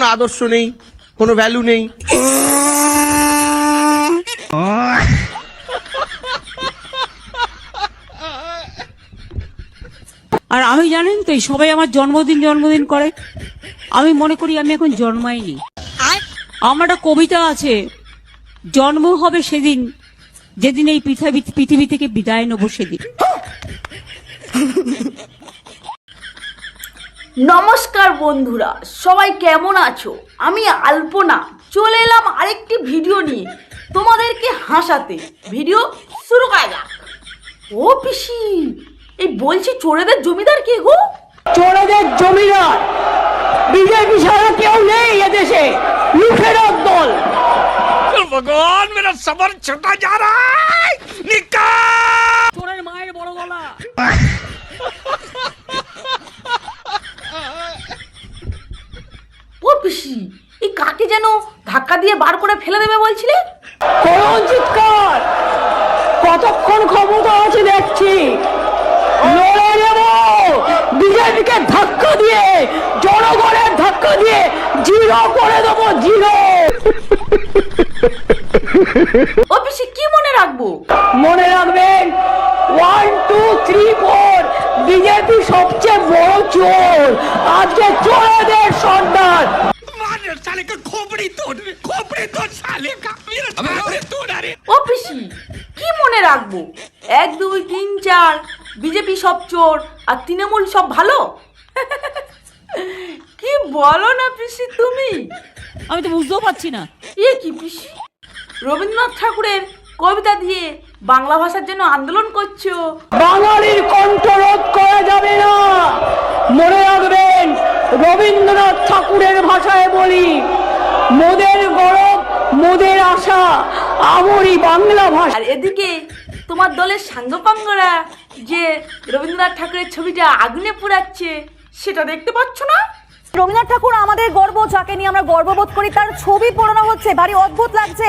কোনো আদর্শ নেই, কোনো ভ্যালু নেই। আর আমি জানেন তো এই সবাই আমার জন্মদিন করে, আমি মনে করি আমি এখন জন্মাইনি। আমার একটা কবিতা আছে, জন্ম হবে সেদিন যেদিন এই পৃথিবী থেকে বিদায় নেব সেদিন। নমস্কার বন্ধুরা, সবাই কেমন আছো? আমি আলপনা চলে এলাম আরেকটি ভিডিও নিয়ে তোমাদেরকে হাসাতে। ভিডিও শুরু করা যাক। ও পিসি, এই বলছি চোরেদের জমিদার কে গো? চোরেদের জমিদার বিজেপি ছাড়া কেউ নেই এদেশে, লুঠেরার দল। ভগবান মেরা সবর ছোটা যা রা হ্যায়, নিকাল চোরের মায়ের বড় গলা। ও পিসি, এই কাকে যেন ধাক্কা দিয়ে বার করে ফেলে দেবে বলছিলে? করুন চিৎকার, কতক্ষণ ক্ষমতা আছে দেখছি। লড়ে নেব বিজেপিকে ধাক্কা দিয়ে, জনগণের ধাক্কা দিয়ে জিরো করে দেবো, জিরো। ও পিসি, কি মনে রাখবো? মনে রাখবেন 1 2 3 4 বিজেপি সবচেয়ে বড় চোর, আজকে চোরেদের সর্দার। मार साले का खोपड़ी तोड़ साले का मेरा साले तोड़ अरे ও পিসি, কি মনে রাখবো? 1 2 3 4 বিজেপি সব চোর আর তৃণমূল সব ভালো। কি বলো না পিসি তুমি? আমি তো বুঝতেও পারছি না। এ কি পিসি, রবীন্দ্রনাথ ঠাকুরের কবিতা দিয়ে বাংলা ভাষার জন্য আন্দোলন করছো? বাঙালির কণ্ঠরোধ করা যাবে না। মনে রাখবেন, রবীন্দ্রনাথ ঠাকুরের ভাষায় বলি, মোদের গৌরব মোদের আশা, আমরি বাংলা ভাষা। আর এদিকে তোমার দলের সাঙ্গপাঙ্গরা যে রবীন্দ্রনাথ ঠাকুরের ছবিটা আগুনে পোড়াচ্ছে, সেটা দেখতে পাচ্ছ না? রবীন্দ্রনাথ ঠাকুর আমাদের গর্ব, যাকে নিয়ে আমরা গর্ববোধ করি, তার ছবি পোড়ানো হচ্ছে। ভারী অদ্ভুত লাগছে।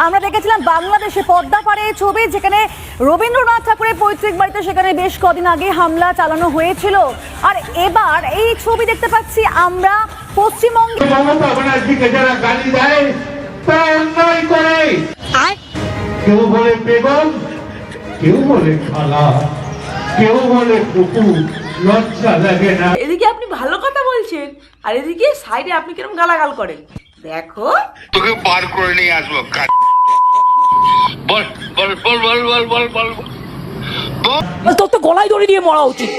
আমরা দেখেছিলাম বাংলাদেশে পদ্মা পাড়ে ছবি, যেখানে রবীন্দ্রনাথ ঠাকুরের পৈতৃক বাড়িতে সেখানে বেশ কদিন আগে হামলা চালানো হয়েছিল। আর এবার এই ছবি দেখতে পাচ্ছি আমরা পশ্চিমবঙ্গে। মমতা ব্যানার্জিকে যারা গালি দেয় তারা অন্যায় করে। কেউ বলে বেগম, কেউ বলে খালা, কেউ বলে কুকুর, লজ্জা লাগে না? এদিকে আপনি ভালো কথা বলছেন, আর এদিকে সাইডে আপনি কিরকম গালাগাল করেন। দেখো, তোকে বার করে নিয়ে আসবো। বল বল বল বল বল বল বল তোর তো গলায় দড়ি দিয়ে মরা উচিত।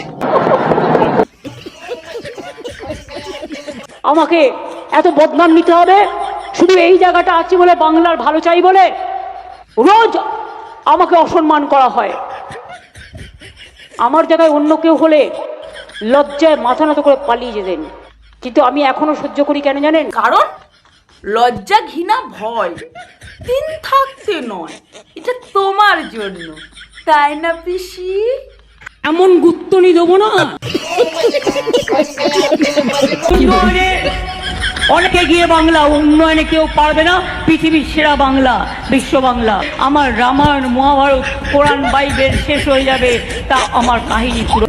আমাকে এত বদনাম নিতে হবে শুধু এই জায়গাটা আছে বলে, বাংলার ভালো চাই বলে রোজ আমাকে অসম্মান করা হয়। আমার জায়গায় অন্য কেউ হলে লজ্জায় মাথা নত করে পালিয়ে যেতেন, কিন্তু আমি এখনো সহ্য করি। কেন জানেন? কারণ লজ্জা, ঘৃণা, ভয় তিন থাকতে নয়, এটা তোমার জন্য, তাই না পিসি? এমন গুত্তনি দেবো না। অনেকে গিয়ে বাংলা, উন্নয়নে কেউ পারবে না, পৃথিবীর সেরা বাংলা, বিশ্ব বাংলা। আমার রামায়ণ, মহাভারত, কোরআন, বাইবেল শেষ হয়ে যাবে, তা আমার কাহিনী পুরো।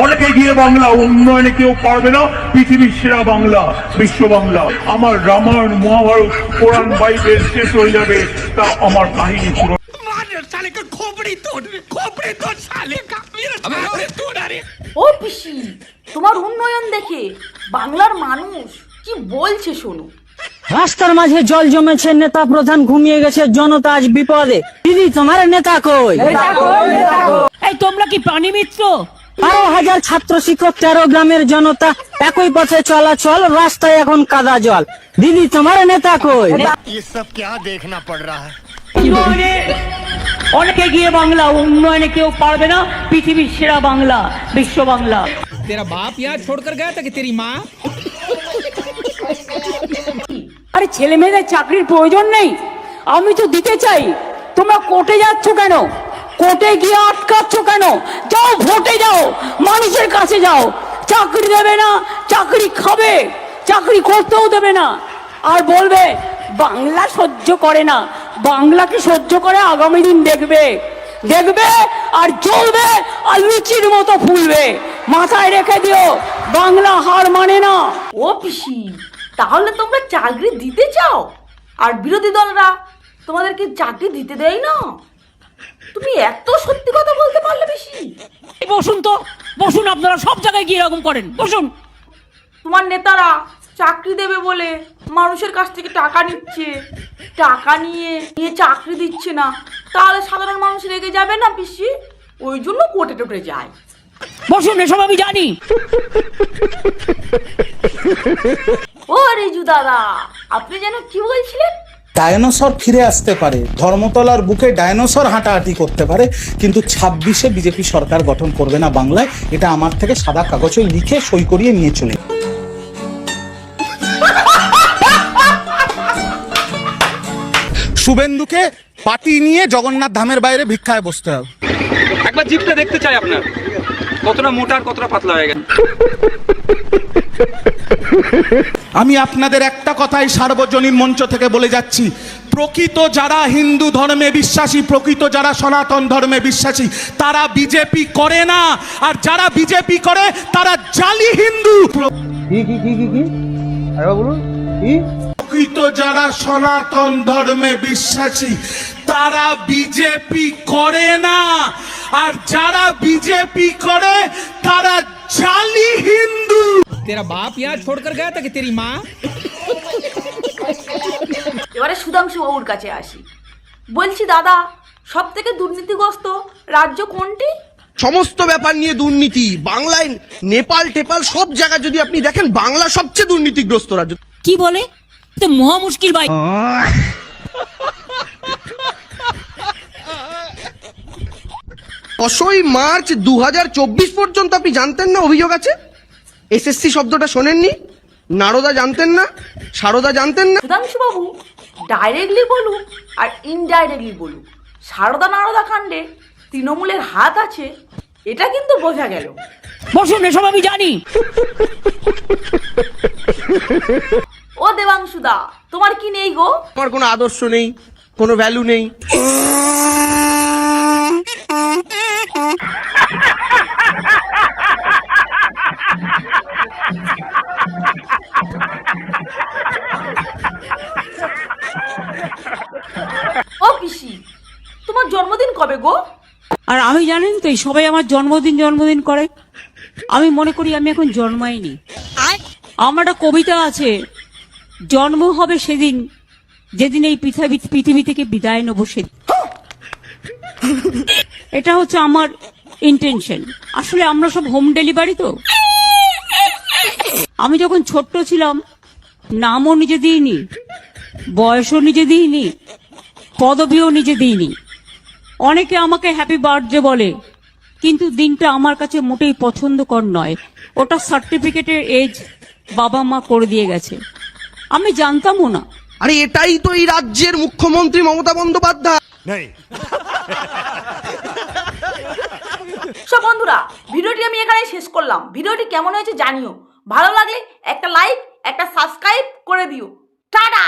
অনেকে গিয়ে বাংলা, উন্নয়নে কেউ পারবে না, পৃথিবীর সেরা বাংলা, বিশ্ব বাংলা। আমার রামায়ণ, মহাভারত, কোরআন, বাইবেল শেষ হয়ে যাবে, তা আমার কাহিনী পুরো। मार साले का खोपड़ी तोड़ साले का मेरा साले तोड़ अरे ও পিসি, তোমার উন্নয়ন দেখে বাংলার মানুষ কি বলছে শোনো। রাস্তার মাঝে জল জমেছে, নেতা প্রধান ঘুমিয়ে গেছে, জনতা আজ বিপদে। দিদি, তোমার নেতা কই? এই তোমরা কি প্রাণী মিত্র? 12,000 ছাত্র শিক্ষক, 13 গ্রামের জনতা একই পথে চলাচল, রাস্তায় এখন কাদা জল। দিদি, তোমার নেতা কই? ये सब क्या देखना पड़ रहा है? অনেকে গিয়ে বাংলা, উন্নয়নে কেউ পারবে না, পৃথিবীর সেরা বাংলা, বিশ্ব বাংলা। तेरा बाप यहाँ छोड़कर गया था कि तेरी माँ? আরে ছেলে মেয়েদের চাকরির প্রয়োজন নেই, আমি তো দিতে চাই। তোমরা কোর্টে যাচ্ছ কেন? কোর্টে গিয়ে আটকাচ্ছ কেন? যাও ভোটে যাও, মানুষের কাছে যাও। চাকরি দেবে না, চাকরি খাবে, চাকরি করতেও দেবে না, আর বলবে বাংলা সহ্য করে না। বাংলাকে সহ্য করে আগামী দিন দেখবে, দেখবে আর জ্বলবে আর লুচির মতো ফুলবে। মাথায় রেখে দিও, বাংলা হার মানে না। ও পিসি, তাহলে তোমরা চাকরি দিতে চাও আর বিরোধী দলরা তোমাদেরকে চাকরি দিতে দেয় না? তুমি এত সত্যি কথা বলতে পারলে পিসি? বসুন তো, বসুন, আপনারা সব জায়গায় গিয়ে এরকম করেন, বসুন। তোমার নেতারা চাকরি দেবে বলে মানুষের কাছ থেকে টাকা নিচ্ছে, টাকা নিয়ে চাকরি দিচ্ছে না, তাহলে সাধারণ মানুষ রেগে যাবে না পিসি? ওই জন্য কোর্টে টোটে যায়। বসুন, এসব আমি জানি। ও রিজু দাদা, আপনি যেন কি বলছিলেন? ডায়নোসর ফিরে আসতে পারে, ধর্মতলার বুকে ডায়নোসর হাঁটাহাঁটি করতে পারে, কিন্তু 26-এ বিজেপি সরকার গঠন করবে না বাংলায়। এটা আমার থেকে সাদা কাগজে লিখে সই করিয়ে নিয়ে চলে। শুভেন্দুকে পার্টি নিয়ে জগন্নাথ ধামের বাইরে ভিক্ষায় বসতে হবে। একবার জিপটা দেখতে চাই আপনার, কতটা মোটা আর কতটা পাতলা হয়ে গেছে। আমি আপনাদের একটা কথাই সার্বজনীন মঞ্চ থেকে বলে যাচ্ছি, প্রকৃত যারা হিন্দু ধর্মে বিশ্বাসী, প্রকৃত যারা সনাতন ধর্মে বিশ্বাসী, তারা বিজেপি করে না। আর যারা বিজেপি করে তারা জালি হিন্দু। প্রকৃত যারা সনাতন ধর্মে বিশ্বাসী তারা বিজেপি করে না, আর যারা বিজেপি করে তারা জালি হিন্দু। तेरा बाप यहाँ छोड़कर गया था कि तेरी माँ? এবারে সুধাংশু বাবুর কাছে আসি। বলছি দাদা, সব থেকে দুর্নীতিগ্রস্ত রাজ্য কোনটি? সমস্ত ব্যাপার নিয়ে দুর্নীতি বাংলায়, নেপাল টেপাল সব জায়গায় যদি আপনি দেখেন, বাংলা সবচেয়ে দুর্নীতিগ্রস্ত রাজ্য। কি বলে? তো মহা মুশকিল ভাই। 9ই মার্চ 2024 পর্যন্ত আপনি জানতেন না অভিযোগ আছে? এসএসসি শব্দটা শোনেননি? নারদা জানতেন না? সারদা জানতেন না? সুধাংশু বাবু ডাইরেক্টলি বলুক আর ইনডাইরেক্টলি বলুক, সারদা নারদা কাণ্ডে তৃণমূলের হাত আছে, এটা কিন্তু বোঝা গেল। বসুন, এসব আমি জানি। ও দেবাংশুদা, তোমার কি নেই গো? আমার কোনো আদর্শ নেই, কোনো ভ্যালু নেই। ও পিসি, তোমার জন্মদিন কবে গো? আর আমি জানেন তো, এই সবাই আমার জন্মদিন করে। আমি মনে করি আমি এখন জন্মাইনি। আমার একটা কবিতা আছে, জন্ম হবে সেদিন যেদিন এই পৃথিবী থেকে বিদায় নেব সেদিন। এটা হচ্ছে আমার ইন্টেনশন। আসলে আমরা সব হোম ডেলিভারি তো। আমি যখন ছোট্ট ছিলাম, নামও নিজে দিইনি, বয়সও নিজে দিইনি, পদবিও নিজে দিইনি। অনেকে আমাকে হ্যাপি বার্থডে বলে, কিন্তু দিনটা আমার কাছে মোটেই পছন্দকর নয়। ওটা সার্টিফিকেটের এজ বাবা মা করে দিয়ে গেছে, আমি জানতামও না। আরে এটাই তো এই রাজ্যের মুখ্যমন্ত্রী মমতা বন্দ্যোপাধ্যায়। সব বন্ধুরা, ভিডিওটি আমি এখানে শেষ করলাম। ভিডিওটি কেমন হয়েছে জানিও, ভালো লাগলে একটা লাইক, একটা সাবস্ক্রাইব করে দিও। টাটা।